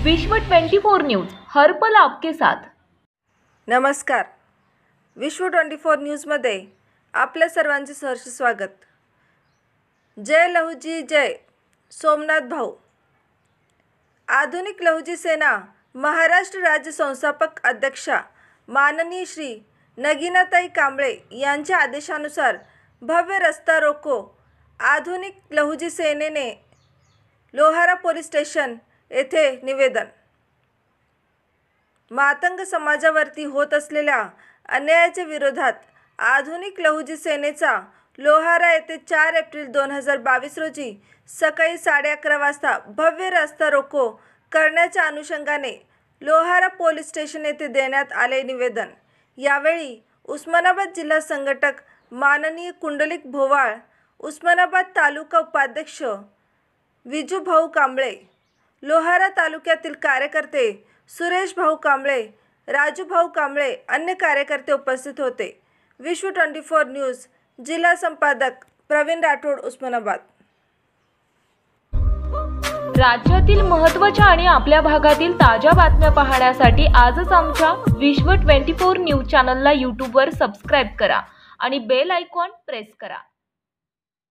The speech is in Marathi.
विश्व 24 न्यूज हर पल आपके साथ। नमस्कार, विश्व 24 न्यूजमध्ये आपल्या सर्वांचे सहर्ष स्वागत। जय लहुजी जय सोमनाथ भाऊ। आधुनिक लहुजी सेना महाराष्ट्र राज्य संस्थापक अध्यक्षा माननीय श्री नगीनाताई कांबळे यांच्या आदेशानुसार भव्य रस्ता रोको आधुनिक लहुजी सेनेने लोहारा पोलीस स्टेशन येथे निवेदन। मातंग समाजावरती होत असलेल्या अन्यायाच्या विरोधात आधुनिक लहुजी सेनेचा लोहारा येथे 4 एप्रिल 2022 रोजी सकाळी 11:30 वाजता भव्य रस्ता रोको करण्याच्या अनुषंगाने लोहारा पोलीस स्टेशन येथे देण्यात आले निवेदन। यावेळी उस्मानाबाद जिल्हा संघटक माननीय कुंडलिक भोवाळ, उस्मानाबाद तालुका उपाध्यक्ष विजू भाऊ कांबळे, लोहारा तालुक्यातील कार्यकर्ते सुरेश भाऊ कांबळे, राजू भाऊ कांबळे, अन्य कार्यकर्ते उपस्थित होते। विश्व 24 न्यूज जिल्हा संपादक प्रवीण राठोड, उस्मानाबाद। राज्यातील महत्त्वाच्या आणि आपल्या भागातील ताज्या बातम्या पाहण्यासाठी आजच आमच्या विश्व 24 न्यूज चॅनलला YouTube वर सबस्क्राइब करा आणि बेल आयकॉन प्रेस करा।